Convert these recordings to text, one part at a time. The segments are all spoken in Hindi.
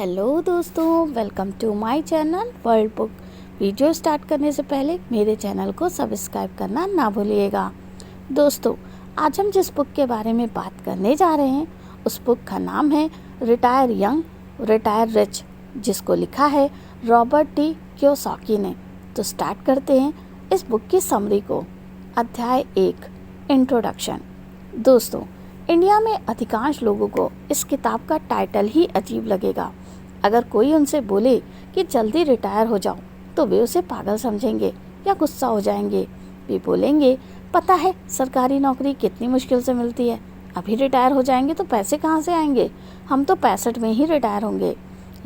हेलो दोस्तों, welcome to my channel world book. Video start करने से पहले मेरे चैनल को सब्सक्राइब करना ना भूलिएगा। दोस्तों, आज हम जिस बुक के बारे में बात करने जा रहे हैं उस बुक का नाम है रिटायर यंग रिटायर रिच, जिसको लिखा है रॉबर्ट टी कियोसाकी ने। तो स्टार्ट करते हैं इस बुक की समरी को। अध्याय 1, इंट्रोडक्शन। दोस्तों, इंडिया में अधिकांश लोगों को इस किताब का टाइटल ही अजीब लगेगा। अगर कोई उनसे बोले कि जल्दी रिटायर हो जाओ तो वे उसे पागल समझेंगे या गुस्सा हो जाएंगे। वे बोलेंगे, पता है सरकारी नौकरी कितनी मुश्किल से मिलती है, अभी रिटायर हो जाएंगे तो पैसे कहाँ से आएंगे, हम तो 65 में ही रिटायर होंगे।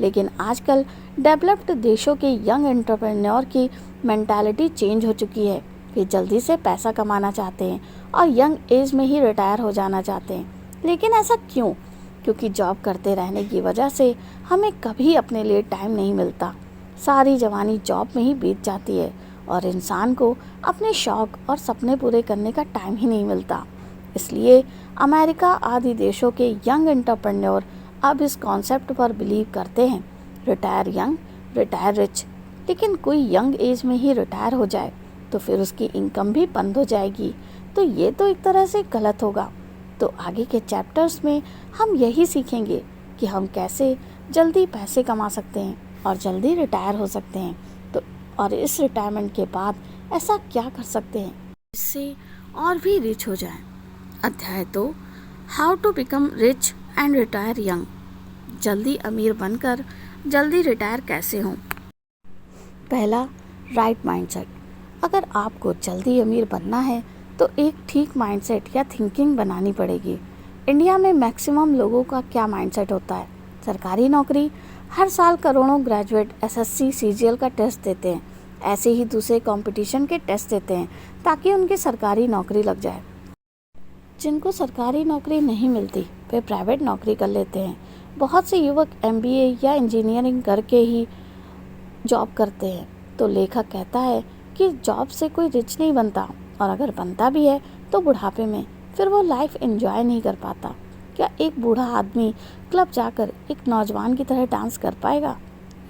लेकिन आजकल डेवलप्ड देशों के यंग एंटरप्रेन्योर की मेंटालिटी चेंज हो चुकी है। वे जल्दी से पैसा कमाना चाहते हैं और यंग एज में ही रिटायर हो जाना चाहते हैं। लेकिन ऐसा क्यों? क्योंकि जॉब करते रहने की वजह से हमें कभी अपने लिए टाइम नहीं मिलता। सारी जवानी जॉब में ही बीत जाती है और इंसान को अपने शौक और सपने पूरे करने का टाइम ही नहीं मिलता। इसलिए अमेरिका आदि देशों के यंग एंटरप्रेन्योर अब इस कॉन्सेप्ट पर बिलीव करते हैं, रिटायर यंग रिटायर रिच। लेकिन कोई यंग एज में ही रिटायर हो जाए तो फिर उसकी इनकम भी बंद हो जाएगी, तो ये तो एक तरह से गलत होगा। तो आगे के चैप्टर्स में हम यही सीखेंगे कि हम कैसे जल्दी पैसे कमा सकते हैं और जल्दी रिटायर हो सकते हैं। तो और इस रिटायरमेंट के बाद ऐसा क्या कर सकते हैं इससे और भी रिच हो जाए। अध्याय 2, how to become rich and retire young. जल्दी अमीर बनकर जल्दी रिटायर कैसे हों। पहला, राइट माइंडसेट। अगर आपको जल्दी अमीर बनना है तो एक ठीक माइंडसेट या थिंकिंग बनानी पड़ेगी। इंडिया में मैक्सिमम लोगों का क्या माइंडसेट होता है? सरकारी नौकरी। हर साल करोड़ों ग्रेजुएट एसएससी सीजीएल का टेस्ट देते हैं, ऐसे ही दूसरे कंपटीशन के टेस्ट देते हैं ताकि उनकी सरकारी नौकरी लग जाए। जिनको सरकारी नौकरी नहीं मिलती वे प्राइवेट नौकरी कर लेते हैं। बहुत से युवक एमबीए या इंजीनियरिंग करके ही जॉब करते हैं। तो लेखक कहता है कि जॉब से कोई रिच नहीं बनता, और अगर बनता भी है तो बुढ़ापे में, फिर वो लाइफ एंजॉय नहीं कर पाता। क्या एक बूढ़ा आदमी क्लब जाकर एक नौजवान की तरह डांस कर पाएगा?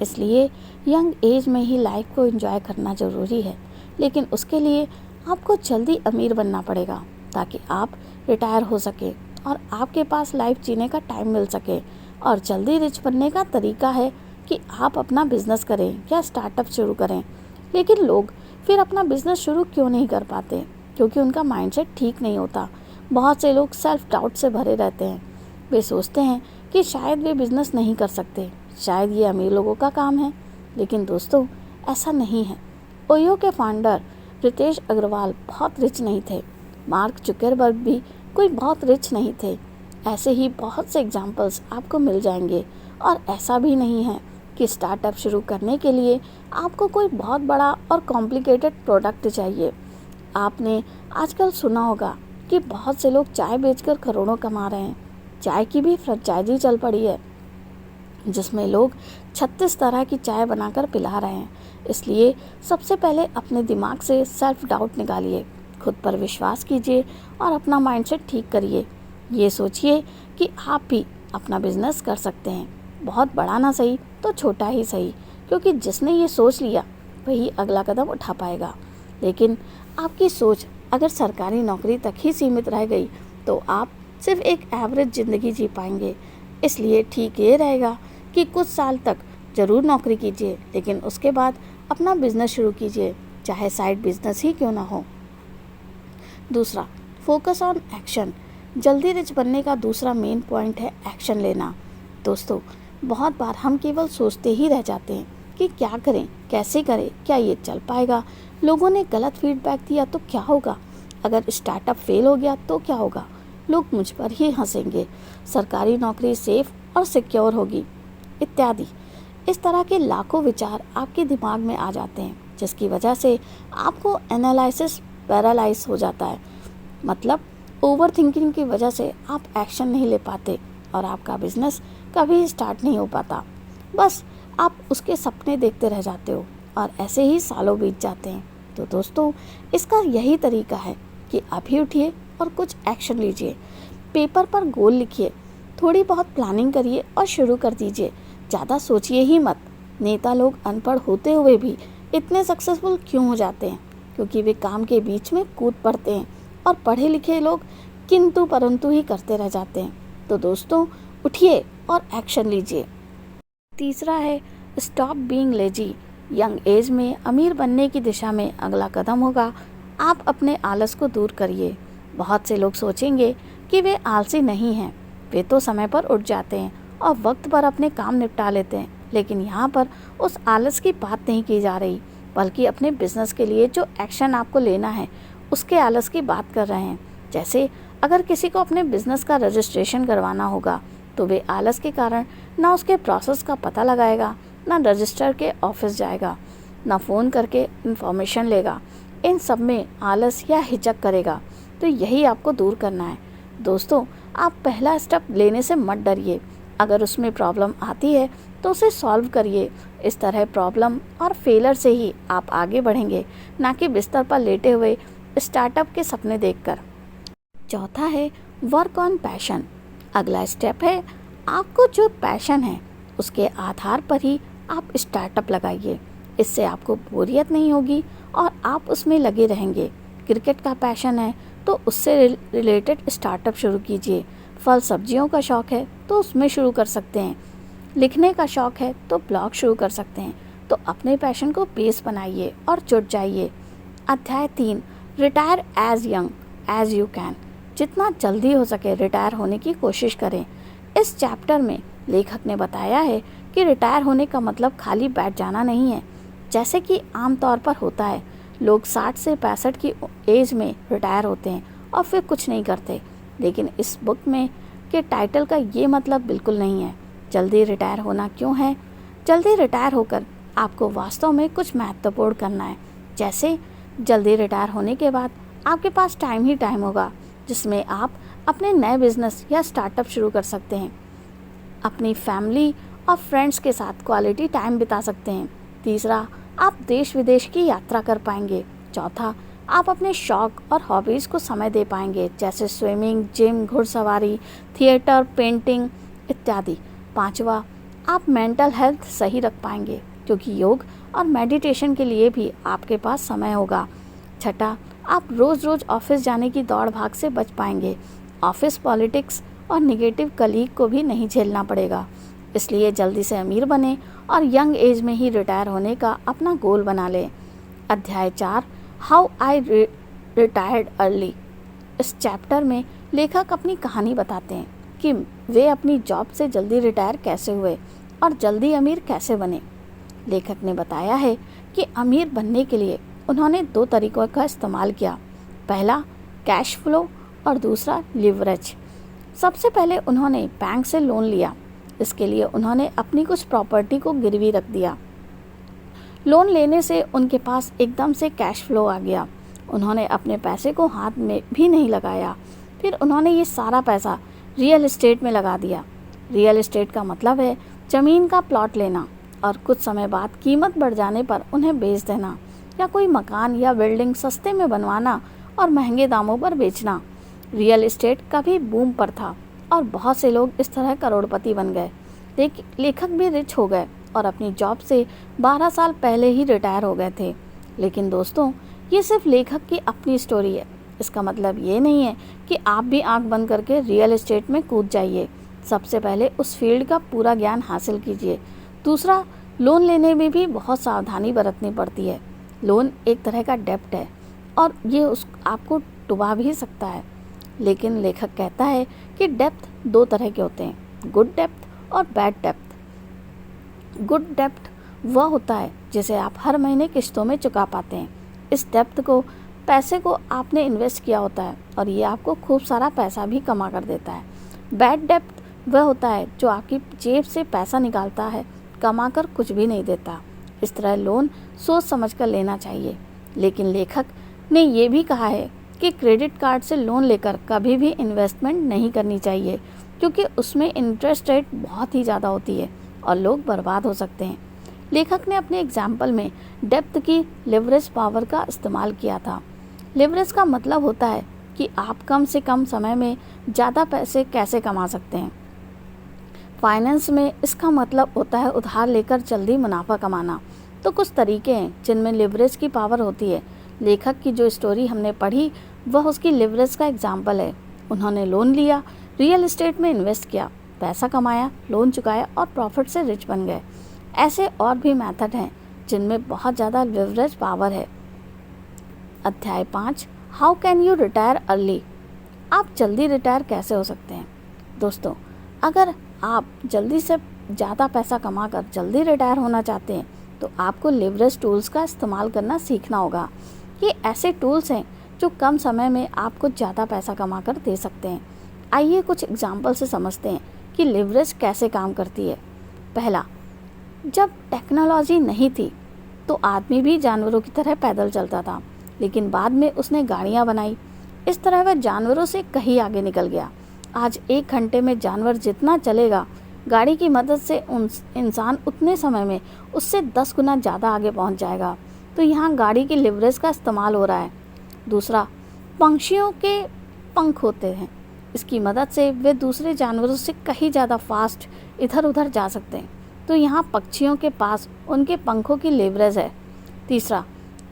इसलिए यंग एज में ही लाइफ को एंजॉय करना ज़रूरी है। लेकिन उसके लिए आपको जल्दी अमीर बनना पड़ेगा ताकि आप रिटायर हो सके और आपके पास लाइफ जीने का टाइम मिल सके। और जल्दी रिच बनने का तरीका है कि आप अपना बिजनेस करें या स्टार्टअप शुरू करें। लेकिन लोग फिर अपना बिजनेस शुरू क्यों नहीं कर पाते? क्योंकि उनका माइंडसेट ठीक नहीं होता। बहुत से लोग सेल्फ डाउट से भरे रहते हैं। वे सोचते हैं कि शायद वे बिजनेस नहीं कर सकते, शायद ये अमीर लोगों का काम है। लेकिन दोस्तों, ऐसा नहीं है। ओयो के फाउंडर रितेश अग्रवाल बहुत रिच नहीं थे। मार्क जुकरबर्ग भी कोई बहुत रिच नहीं थे। ऐसे ही बहुत से एग्जाम्पल्स आपको मिल जाएंगे। और ऐसा भी नहीं है कि स्टार्टअप शुरू करने के लिए आपको कोई बहुत बड़ा और कॉम्प्लिकेटेड प्रोडक्ट चाहिए। आपने आजकल सुना होगा कि बहुत से लोग चाय बेचकर करोड़ों कमा रहे हैं। चाय की भी फ्रेंचाइजी चल पड़ी है जिसमें लोग 36 तरह की चाय बनाकर पिला रहे हैं। इसलिए सबसे पहले अपने दिमाग से सेल्फ डाउट निकालिए, खुद पर विश्वास कीजिए और अपना माइंडसेट ठीक करिए। ये सोचिए कि आप भी अपना बिजनेस कर सकते हैं, बहुत बड़ा ना सही तो छोटा ही सही, क्योंकि जिसने ये सोच लिया वही अगला कदम उठा पाएगा। लेकिन आपकी सोच अगर सरकारी नौकरी तक ही सीमित रह गई तो आप सिर्फ एक एवरेज ज़िंदगी जी पाएंगे। इसलिए ठीक ये रहेगा कि कुछ साल तक ज़रूर नौकरी कीजिए, लेकिन उसके बाद अपना बिजनेस शुरू कीजिए, चाहे साइड बिजनेस ही क्यों ना हो। दूसरा, फोकस ऑन एक्शन। जल्दी रिच बनने का दूसरा मेन पॉइंट है एक्शन लेना। दोस्तों, बहुत बार हम केवल सोचते ही रह जाते हैं कि क्या करें, कैसे करें, क्या ये चल पाएगा, लोगों ने गलत फीडबैक दिया तो क्या होगा, अगर स्टार्टअप फेल हो गया तो क्या होगा, लोग मुझ पर ही हंसेंगे, सरकारी नौकरी सेफ और सिक्योर होगी, इत्यादि। इस तरह के लाखों विचार आपके दिमाग में आ जाते हैं, जिसकी वजह से आपको एनालिसिस पैरालाइज हो जाता है। मतलब ओवर थिंकिंग की वजह से आप एक्शन नहीं ले पाते और आपका बिजनेस कभी स्टार्ट नहीं हो पाता। बस आप उसके सपने देखते रह जाते हो और ऐसे ही सालों बीत जाते हैं। तो दोस्तों, इसका यही तरीका है कि अभी उठिए और कुछ एक्शन लीजिए। पेपर पर गोल लिखिए, थोड़ी बहुत प्लानिंग करिए और शुरू कर दीजिए। ज़्यादा सोचिए ही मत। नेता लोग अनपढ़ होते हुए भी इतने सक्सेसफुल क्यों हो जाते हैं? क्योंकि वे काम के बीच में कूद पड़ते हैं और पढ़े लिखे लोग किंतु परंतु ही करते रह जाते हैं। तो दोस्तों, उठिए और एक्शन लीजिए। तीसरा है stop being lazy. Young age में अमीर बनने की दिशा में अगला कदम होगा आप अपने आलस को दूर करिए। बहुत से लोग सोचेंगे कि वे आलसी नहीं हैं, वे तो समय पर उठ जाते हैं और वक्त पर अपने काम निपटा लेते हैं। लेकिन यहाँ पर उस आलस की बात नहीं की जा रही, बल्कि अपने बिजनेस के लिए जो एक्शन आपको लेना है उसके आलस की बात कर रहे हैं। जैसे अगर किसी को अपने बिजनेस का रजिस्ट्रेशन करवाना होगा तो वे आलस के कारण ना उसके प्रोसेस का पता लगाएगा, ना रजिस्टर के ऑफिस जाएगा, ना फ़ोन करके इन्फॉर्मेशन लेगा। इन सब में आलस या हिचक करेगा। तो यही आपको दूर करना है। दोस्तों, आप पहला स्टेप लेने से मत डरिए। अगर उसमें प्रॉब्लम आती है तो उसे सॉल्व करिए। इस तरह प्रॉब्लम और फेलर से ही आप आगे बढ़ेंगे, ना कि बिस्तर पर लेटे हुए स्टार्टअप के सपने देखकर। चौथा है वर्क ऑन पैशन। अगला स्टेप है आपको जो पैशन है उसके आधार पर ही आप स्टार्टअप लगाइए। इससे आपको बोरियत नहीं होगी और आप उसमें लगे रहेंगे। क्रिकेट का पैशन है तो उससे रिलेटेड स्टार्टअप शुरू कीजिए। फल सब्जियों का शौक़ है तो उसमें शुरू कर सकते हैं। लिखने का शौक़ है तो ब्लॉग शुरू कर सकते हैं। तो अपने पैशन को बेस बनाइए और जुट जाइए। अध्याय 3, retire as young as you can. जितना जल्दी हो सके रिटायर होने की कोशिश करें। इस चैप्टर में लेखक ने बताया है कि रिटायर होने का मतलब खाली बैठ जाना नहीं है, जैसे कि आमतौर पर होता है। लोग 60 से 65 की एज में रिटायर होते हैं और फिर कुछ नहीं करते। लेकिन इस बुक में के टाइटल का ये मतलब बिल्कुल नहीं है। जल्दी रिटायर होना क्यों है? जल्दी रिटायर होकर आपको वास्तव में कुछ महत्वपूर्ण करना है। जैसे जल्दी रिटायर होने के बाद आपके पास टाइम ही टाइम होगा जिसमें आप अपने नए बिजनेस या स्टार्टअप शुरू कर सकते हैं। अपनी फैमिली और फ्रेंड्स के साथ क्वालिटी टाइम बिता सकते हैं। तीसरा, आप देश विदेश की यात्रा कर पाएंगे। चौथा, आप अपने शौक और हॉबीज़ को समय दे पाएंगे, जैसे स्विमिंग, जिम, घुड़सवारी, थिएटर, पेंटिंग इत्यादि। पांचवा, आप मेंटल हेल्थ सही रख पाएंगे क्योंकि योग और मेडिटेशन के लिए भी आपके पास समय होगा। छठा, आप रोज़ रोज़ ऑफिस जाने की दौड़ भाग से बच पाएंगे। ऑफिस पॉलिटिक्स और निगेटिव कलीग को भी नहीं झेलना पड़ेगा। इसलिए जल्दी से अमीर बने और यंग एज में ही रिटायर होने का अपना गोल बना लें। अध्याय 4, हाउ आई रिटायर्ड अर्ली। इस चैप्टर में लेखक अपनी कहानी बताते हैं कि वे अपनी जॉब से जल्दी रिटायर कैसे हुए और जल्दी अमीर कैसे बने। लेखक ने बताया है कि अमीर बनने के लिए उन्होंने 2 तरीकों का इस्तेमाल किया। पहला कैश फ्लो और दूसरा लिवरेज। सबसे पहले उन्होंने बैंक से लोन लिया। इसके लिए उन्होंने अपनी कुछ प्रॉपर्टी को गिरवी रख दिया। लोन लेने से उनके पास एकदम से कैश फ्लो आ गया। उन्होंने अपने पैसे को हाथ में भी नहीं लगाया। फिर उन्होंने ये सारा पैसा रियल एस्टेट में लगा दिया। रियल एस्टेट का मतलब है ज़मीन का प्लॉट लेना और कुछ समय बाद कीमत बढ़ जाने पर उन्हें बेच देना, या कोई मकान या बिल्डिंग सस्ते में बनवाना और महंगे दामों पर बेचना। रियल एस्टेट का भी बूम पर था और बहुत से लोग इस तरह करोड़पति बन गए। लेखक भी रिच हो गए और अपनी जॉब से 12 साल पहले ही रिटायर हो गए थे। लेकिन दोस्तों, ये सिर्फ लेखक की अपनी स्टोरी है। इसका मतलब ये नहीं है कि आप भी आंख बंद करके रियल एस्टेट में कूद जाइए। सबसे पहले उस फील्ड का पूरा ज्ञान हासिल कीजिए। दूसरा, लोन लेने में भी बहुत सावधानी बरतनी पड़ती है। लोन एक तरह का डेब्ट है और ये आपको डुबा भी सकता है। लेकिन लेखक कहता है कि डेप्थ 2 तरह के होते हैं, गुड डेप्थ और बैड डेप्थ। गुड डेप्थ वह होता है जिसे आप हर महीने किस्तों में चुका पाते हैं। इस डेप्थ को पैसे को आपने इन्वेस्ट किया होता है और ये आपको खूब सारा पैसा भी कमा कर देता है। बैड डेप्थ वह होता है जो आपकी जेब से पैसा निकालता है, कमा कर कुछ भी नहीं देता। इस तरह लोन सोच समझ कर लेना चाहिए। लेकिन लेखक ने ये भी कहा है कि क्रेडिट कार्ड से लोन लेकर कभी भी इन्वेस्टमेंट नहीं करनी चाहिए, क्योंकि उसमें इंटरेस्ट रेट बहुत ही ज़्यादा होती है और लोग बर्बाद हो सकते हैं। लेखक ने अपने एग्जाम्पल में डेप्थ की लिवरेज पावर का इस्तेमाल किया था। लिवरेज का मतलब होता है कि आप कम से कम समय में ज़्यादा पैसे कैसे कमा सकते हैं। फाइनेंस में इसका मतलब होता है उधार लेकर जल्दी मुनाफा कमाना। तो कुछ तरीके हैं जिनमें लिवरेज की पावर होती है। लेखक की जो स्टोरी हमने पढ़ी वह उसकी लिवरेज का एग्जाम्पल है। उन्होंने लोन लिया, रियल एस्टेट में इन्वेस्ट किया, पैसा कमाया, लोन चुकाया और प्रॉफिट से रिच बन गए। ऐसे और भी मेथड हैं जिनमें बहुत ज़्यादा लिवरेज पावर है। अध्याय 5, how can you retire early. आप जल्दी रिटायर कैसे हो सकते हैं? दोस्तों, अगर आप जल्दी से ज़्यादा पैसा कमाकर जल्दी रिटायर होना चाहते हैं तो आपको लिवरेज टूल्स का इस्तेमाल करना सीखना होगा। ये ऐसे टूल्स हैं जो कम समय में आपको ज़्यादा पैसा कमाकर दे सकते हैं। आइए कुछ एग्जाम्पल से समझते हैं कि लिवरेज कैसे काम करती है। पहला, जब टेक्नोलॉजी नहीं थी तो आदमी भी जानवरों की तरह पैदल चलता था, लेकिन बाद में उसने गाड़ियाँ बनाई। इस तरह वह जानवरों से कहीं आगे निकल गया। आज 1 घंटे में जानवर जितना चलेगा, गाड़ी की मदद से इंसान उतने समय में उससे 10 गुना ज़्यादा आगे पहुंच जाएगा। तो यहाँ गाड़ी की लिवरेज का इस्तेमाल हो रहा है। दूसरा, पंछियों के पंख होते हैं। इसकी मदद से वे दूसरे जानवरों से कहीं ज़्यादा फास्ट इधर उधर जा सकते हैं। तो यहाँ पक्षियों के पास उनके पंखों की लिवरेज है। तीसरा,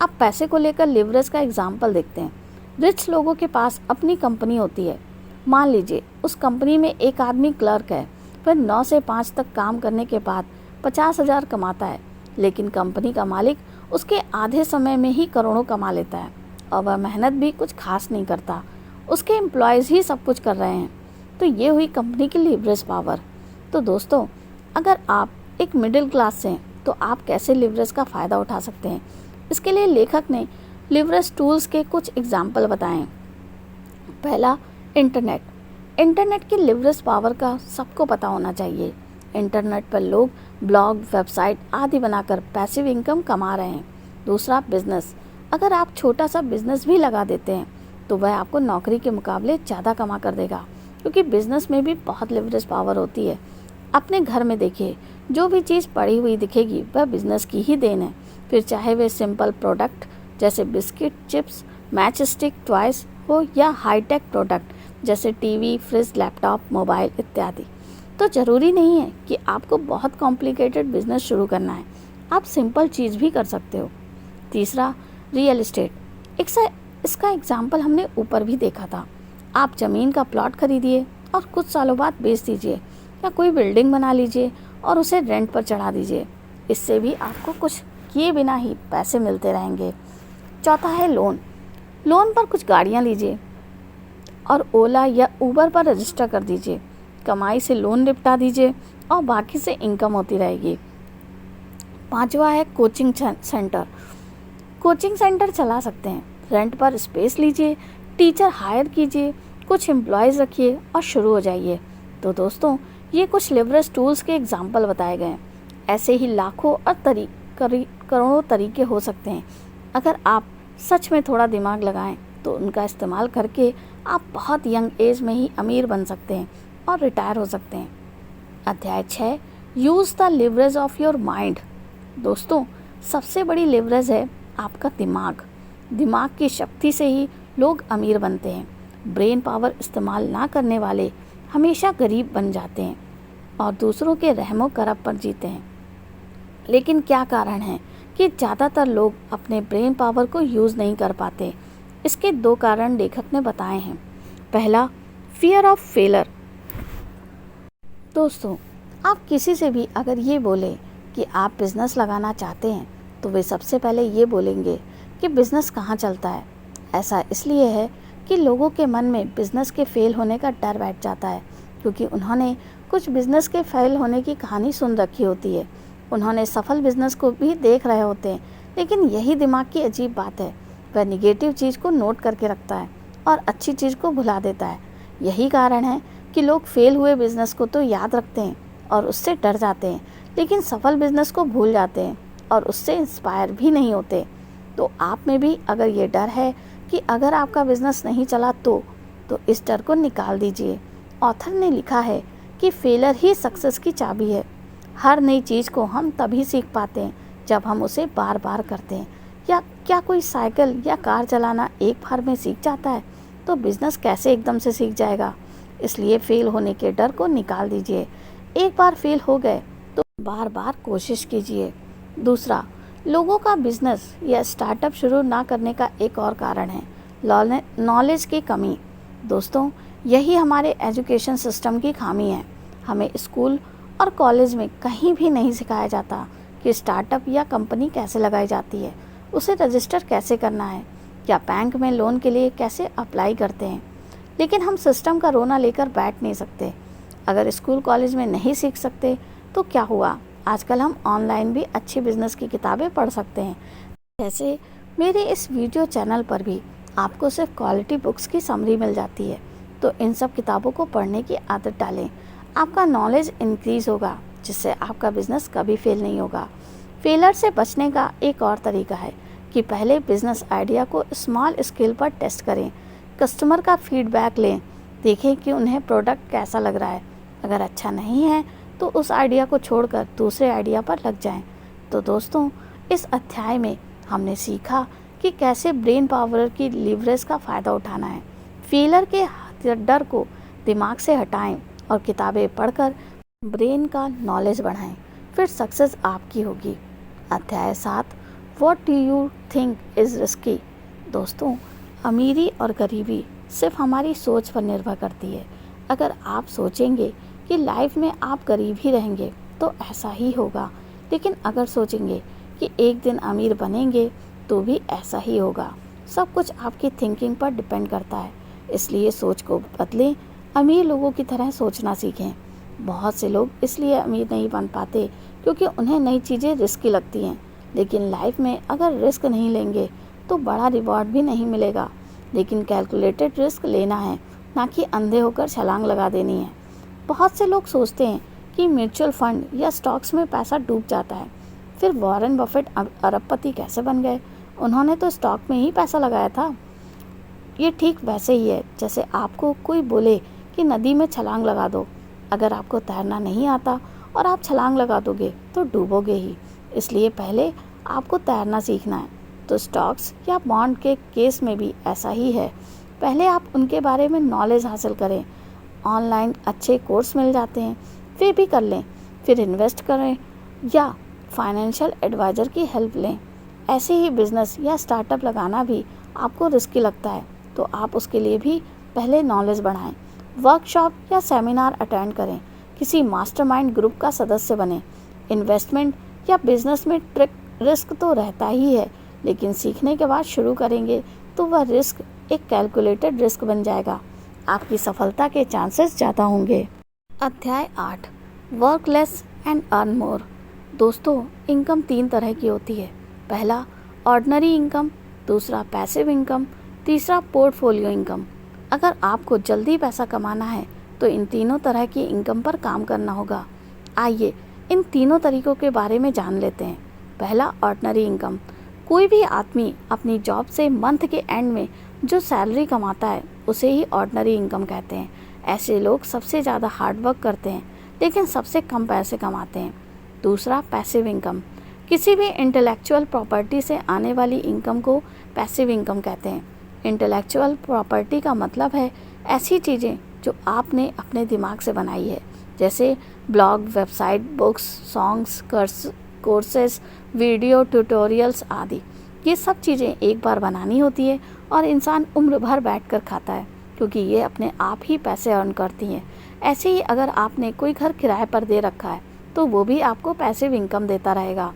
अब पैसे को लेकर लिवरेज का एग्जाम्पल देखते हैं। रिच लोगों के पास अपनी कंपनी होती है। मान लीजिए उस कंपनी में एक आदमी क्लर्क है। वह 9 से 5 तक काम करने के बाद 50,000 कमाता है, लेकिन कंपनी का मालिक उसके आधे समय में ही करोड़ों कमा लेता है और वह मेहनत भी कुछ खास नहीं करता। उसके एम्प्लॉयज़ ही सब कुछ कर रहे हैं। तो ये हुई कंपनी की लिवरेज पावर। तो दोस्तों, अगर आप एक मिडिल क्लास से हैं तो आप कैसे लिवरेज का फ़ायदा उठा सकते हैं? इसके लिए लेखक ने लिवरेज टूल्स के कुछ एग्जाम्पल बताएं। पहला, इंटरनेट की लिवरेज पावर का सबको पता होना चाहिए। इंटरनेट पर लोग ब्लॉग, वेबसाइट आदि बनाकर पैसिव इनकम कमा रहे हैं। दूसरा, बिजनेस। अगर आप छोटा सा बिजनेस भी लगा देते हैं तो वह आपको नौकरी के मुकाबले ज़्यादा कमा कर देगा, क्योंकि बिजनेस में भी बहुत लिवरेज पावर होती है। अपने घर में देखिए, जो भी चीज़ पड़ी हुई दिखेगी वह बिजनेस की ही देन है। फिर चाहे वे सिंपल प्रोडक्ट जैसे biscuit, chips, match stick, toys हो या हाईटेक प्रोडक्ट जैसे टीवी, फ्रिज, लैपटॉप, मोबाइल इत्यादि। तो ज़रूरी नहीं है कि आपको बहुत कॉम्प्लिकेटेड बिजनेस शुरू करना है। आप सिंपल चीज़ भी कर सकते हो। तीसरा, रियल एस्टेट। इसका एग्जाम्पल हमने ऊपर भी देखा था। आप ज़मीन का प्लॉट खरीदिए और कुछ सालों बाद बेच दीजिए, या कोई बिल्डिंग बना लीजिए और उसे रेंट पर चढ़ा दीजिए। इससे भी आपको कुछ किए बिना ही पैसे मिलते रहेंगे। चौथा है लोन पर कुछ गाड़ियाँ लीजिए और ओला या उबर पर रजिस्टर कर दीजिए। कमाई से लोन निपटा दीजिए और बाकी से इनकम होती रहेगी। पांचवा है कोचिंग सेंटर चला सकते हैं। रेंट पर स्पेस लीजिए, टीचर हायर कीजिए, कुछ एम्प्लॉयज़ रखिए और शुरू हो जाइए। तो दोस्तों, ये कुछ लिवरेज टूल्स के एग्जाम्पल बताए गए हैं। ऐसे ही लाखों और करोड़ों तरीके हो सकते हैं। अगर आप सच में थोड़ा दिमाग लगाएं तो उनका इस्तेमाल करके आप बहुत यंग एज में ही अमीर बन सकते हैं और रिटायर हो सकते हैं। अध्याय 6, use the leverage of your mind. दोस्तों, सबसे बड़ी लिवरेज है आपका दिमाग की शक्ति से ही लोग अमीर बनते हैं। ब्रेन पावर इस्तेमाल ना करने वाले हमेशा गरीब बन जाते हैं और दूसरों के रहमो करम पर जीते हैं। लेकिन क्या कारण है कि ज़्यादातर लोग अपने ब्रेन पावर को यूज़ नहीं कर पाते? इसके 2 कारण लेखक ने बताए हैं। पहला, फियर ऑफ फेलर। दोस्तों, आप किसी से भी अगर ये बोले कि आप बिज़नेस लगाना चाहते हैं तो वे सबसे पहले ये बोलेंगे कि बिज़नेस कहाँ चलता है। ऐसा इसलिए है कि लोगों के मन में बिज़नेस के फेल होने का डर बैठ जाता है, क्योंकि उन्होंने कुछ बिज़नेस के फेल होने की कहानी सुन रखी होती है। उन्होंने सफल बिज़नेस को भी देख रहे होते हैं। लेकिन यही दिमाग की अजीब बात है, वह निगेटिव चीज़ को नोट करके रखता है और अच्छी चीज़ को भुला देता है। यही कारण है कि लोग फेल हुए बिज़नेस को तो याद रखते हैं और उससे डर जाते हैं, लेकिन सफल बिज़नेस को भूल जाते हैं और उससे इंस्पायर भी नहीं होते। तो आप में भी अगर ये डर है कि अगर आपका बिज़नेस नहीं चला तो इस डर को निकाल दीजिए। ऑथर ने लिखा है कि फेलर ही सक्सेस की चाबी है। हर नई चीज़ को हम तभी सीख पाते हैं जब हम उसे बार बार करते हैं। या क्या कोई साइकिल या कार चलाना एक बार में सीख जाता है? तो बिज़नेस कैसे एकदम से सीख जाएगा? इसलिए फेल होने के डर को निकाल दीजिए। एक बार फेल हो गए तो बार बार कोशिश कीजिए। दूसरा, लोगों का बिजनेस या स्टार्टअप शुरू ना करने का एक और कारण है नॉलेज की कमी। दोस्तों, यही हमारे एजुकेशन सिस्टम की खामी है। हमें स्कूल और कॉलेज में कहीं भी नहीं सिखाया जाता कि स्टार्टअप या कंपनी कैसे लगाई जाती है, उसे रजिस्टर कैसे करना है, या बैंक में लोन के लिए कैसे अप्लाई करते हैं। लेकिन हम सिस्टम का रोना लेकर बैठ नहीं सकते। अगर स्कूल कॉलेज में नहीं सीख सकते तो क्या हुआ, आजकल हम ऑनलाइन भी अच्छी बिजनेस की किताबें पढ़ सकते हैं। जैसे मेरे इस वीडियो चैनल पर भी आपको सिर्फ क्वालिटी बुक्स की समरी मिल जाती है, तो इन सब किताबों को पढ़ने की आदत डालें। आपका नॉलेज इंक्रीज होगा, जिससे आपका बिजनेस कभी फेल नहीं होगा। फेलर से बचने का एक और तरीका है कि पहले बिजनेस आइडिया को स्मॉल स्केल पर टेस्ट करें। कस्टमर का फीडबैक लें, देखें कि उन्हें प्रोडक्ट कैसा लग रहा है। अगर अच्छा नहीं है तो उस आइडिया को छोड़कर दूसरे आइडिया पर लग जाएं। तो दोस्तों, इस अध्याय में हमने सीखा कि कैसे ब्रेन पावर की लीवरेज का फ़ायदा उठाना है। फेलर के डर को दिमाग से हटाएं और किताबें पढ़कर ब्रेन का नॉलेज बढ़ाएं, फिर सक्सेस आपकी होगी। अध्याय 7, what do you think is risky. दोस्तों, अमीरी और गरीबी सिर्फ हमारी सोच पर निर्भर करती है। अगर आप सोचेंगे कि लाइफ में आप गरीब ही रहेंगे तो ऐसा ही होगा, लेकिन अगर सोचेंगे कि एक दिन अमीर बनेंगे तो भी ऐसा ही होगा। सब कुछ आपकी थिंकिंग पर डिपेंड करता है, इसलिए सोच को बदलें। अमीर लोगों की तरह सोचना सीखें। बहुत से लोग इसलिए अमीर नहीं बन पाते क्योंकि उन्हें नई चीज़ें रिस्की लगती हैं, लेकिन लाइफ में अगर रिस्क नहीं लेंगे तो बड़ा रिवॉर्ड भी नहीं मिलेगा। लेकिन कैलकुलेटेड रिस्क लेना है, ना कि अंधे होकर छलांग लगा देनी है। बहुत से लोग सोचते हैं कि म्यूचुअल फंड या स्टॉक्स में पैसा डूब जाता है। फिर वॉरेन बफेट अरबपति कैसे बन गए? उन्होंने तो स्टॉक में ही पैसा लगाया था। ये ठीक वैसे ही है जैसे आपको कोई बोले कि नदी में छलांग लगा दो। अगर आपको तैरना नहीं आता और आप छलांग लगा दोगे तो डूबोगे ही। इसलिए पहले आपको तैरना सीखना है। तो स्टॉक्स या बॉन्ड के केस में भी ऐसा ही है। पहले आप उनके बारे में नॉलेज हासिल करें। ऑनलाइन अच्छे कोर्स मिल जाते हैं, वे भी कर लें। फिर इन्वेस्ट करें या फाइनेंशियल एडवाइज़र की हेल्प लें। ऐसे ही बिजनेस या स्टार्टअप लगाना भी आपको रिस्की लगता है तो आप उसके लिए भी पहले नॉलेज बढ़ाएं। वर्कशॉप या सेमिनार अटेंड करें। किसी मास्टरमाइंड ग्रुप का सदस्य बनें। इन्वेस्टमेंट या बिजनेस में रिस्क तो रहता ही है, लेकिन सीखने के बाद शुरू करेंगे तो वह रिस्क एक कैलकुलेटेड रिस्क बन जाएगा। आपकी सफलता के चांसेस ज़्यादा होंगे। अध्याय 8, work less and earn more. दोस्तों, इनकम 3 तरह की होती है। पहला ऑर्डिनरी इनकम, दूसरा पैसिव इनकम, तीसरा पोर्टफोलियो इनकम। अगर आपको जल्दी पैसा कमाना है तो इन तीनों तरह की इनकम पर काम करना होगा। आइए इन तीनों तरीकों के बारे में जान लेते हैं। पहला ऑर्डिनरी इनकम। कोई भी आदमी अपनी जॉब से मंथ के एंड में जो सैलरी कमाता है उसे ही ऑर्डिनरी इनकम कहते हैं। ऐसे लोग सबसे ज़्यादा हार्डवर्क करते हैं लेकिन सबसे कम पैसे कमाते हैं। दूसरा पैसिव इनकम। किसी भी इंटेलेक्चुअल प्रॉपर्टी से आने वाली इनकम को पैसिव इनकम कहते हैं। इंटेलेक्चुअल प्रॉपर्टी का मतलब है ऐसी चीज़ें जो आपने अपने दिमाग से बनाई है, जैसे blog, website, books, songs, courses, video tutorials आदि। ये सब चीज़ें एक बार बनानी होती है और इंसान उम्र भर बैठकर खाता है, क्योंकि ये अपने आप ही पैसे अर्न करती हैं। ऐसे ही अगर आपने कोई घर किराए पर दे रखा है तो वो भी आपको पैसिव इनकम देता रहेगा।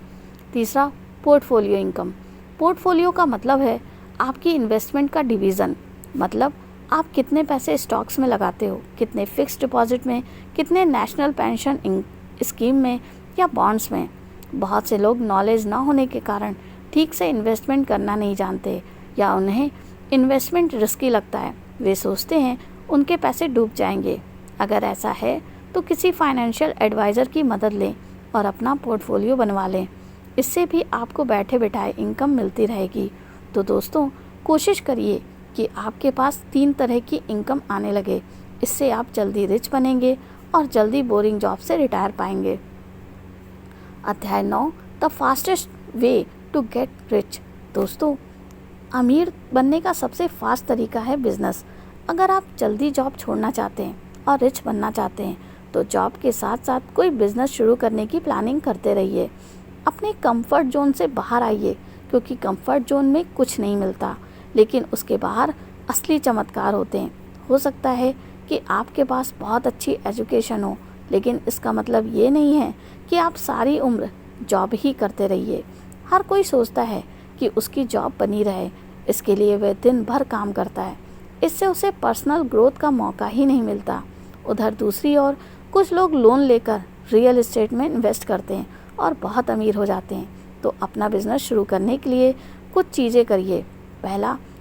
तीसरा पोर्टफोलियो इनकम। पोर्टफोलियो का मतलब है आपकी इन्वेस्टमेंट का डिवीज़न। मतलब आप कितने पैसे स्टॉक्स में लगाते हो, कितने फिक्स्ड डिपॉजिट में, कितने नेशनल पेंशन स्कीम में या बॉन्ड्स में। बहुत से लोग नॉलेज ना होने के कारण ठीक से इन्वेस्टमेंट करना नहीं जानते या उन्हें इन्वेस्टमेंट रिस्की लगता है। वे सोचते हैं उनके पैसे डूब जाएंगे। अगर ऐसा है तो किसी फाइनेंशियल एडवाइज़र की मदद लें और अपना पोर्टफोलियो बनवा लें। इससे भी आपको बैठे बिठाए इनकम मिलती रहेगी। तो दोस्तों, कोशिश करिए कि आपके पास 3 तरह की इनकम आने लगे। इससे आप जल्दी रिच बनेंगे और जल्दी बोरिंग जॉब से रिटायर पाएंगे। अध्याय 9, the fastest way to get rich. दोस्तों, अमीर बनने का सबसे फास्ट तरीका है बिजनेस। अगर आप जल्दी जॉब छोड़ना चाहते हैं और रिच बनना चाहते हैं तो जॉब के साथ साथ कोई बिजनेस शुरू करने की प्लानिंग करते रहिए। अपने कंफर्ट जोन से बाहर आइए, क्योंकि कंफर्ट जोन में कुछ नहीं मिलता, लेकिन उसके बाहर असली चमत्कार होते हैं। हो सकता है कि आपके पास बहुत अच्छी एजुकेशन हो, लेकिन इसका मतलब ये नहीं है कि आप सारी उम्र जॉब ही करते रहिए। हर कोई सोचता है कि उसकी जॉब बनी रहे, इसके लिए वह दिन भर काम करता है। इससे उसे पर्सनल ग्रोथ का मौका ही नहीं मिलता। उधर दूसरी ओर कुछ लोग लोन लेकर रियल एस्टेट में इन्वेस्ट करते हैं और बहुत अमीर हो जाते हैं। तो अपना बिजनेस शुरू करने के लिए कुछ चीज़ें करिए।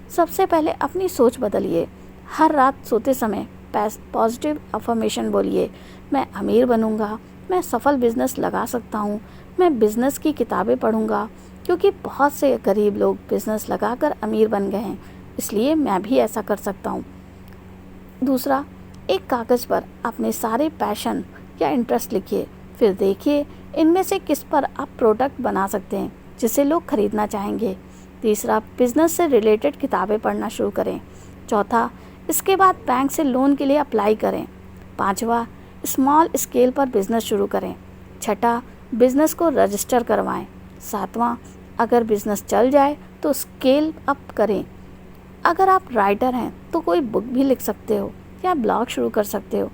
सबसे पहले अपनी सोच बदलिए। हर रात सोते समय पॉजिटिव अफर्मेशन बोलिए। मैं अमीर बनूंगा, मैं सफल बिजनेस लगा सकता हूँ, मैं बिजनेस की किताबें पढ़ूंगा, क्योंकि बहुत से गरीब लोग बिजनेस लगाकर अमीर बन गए हैं, इसलिए मैं भी ऐसा कर सकता हूँ। दूसरा, एक कागज़ पर अपने सारे पैशन या इंटरेस्ट लिखिए, फिर देखिए इनमें से किस पर आप प्रोडक्ट बना सकते हैं जिसे लोग खरीदना चाहेंगे। तीसरा, बिजनेस से रिलेटेड किताबें पढ़ना शुरू करें। चौथा, इसके बाद बैंक से लोन के लिए अप्लाई करें। पांचवा, स्मॉल स्केल पर बिजनेस शुरू करें। छठा, बिजनेस को रजिस्टर करवाएं। सातवां, अगर बिजनेस चल जाए तो स्केल अप करें। अगर आप राइटर हैं तो कोई बुक भी लिख सकते हो या ब्लॉग शुरू कर सकते हो।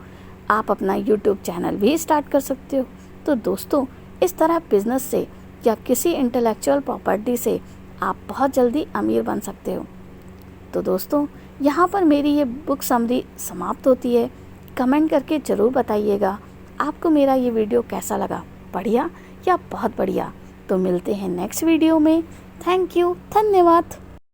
आप अपना यूट्यूब चैनल भी स्टार्ट कर सकते हो। तो दोस्तों, इस तरह बिजनेस से या किसी इंटेलेक्चुअल प्रॉपर्टी से आप बहुत जल्दी अमीर बन सकते हो। तो दोस्तों, यहाँ पर मेरी ये बुक समरी समाप्त होती है। कमेंट करके ज़रूर बताइएगा आपको मेरा ये वीडियो कैसा लगा, बढ़िया या बहुत बढ़िया। तो मिलते हैं नेक्स्ट वीडियो में। थैंक यू, धन्यवाद।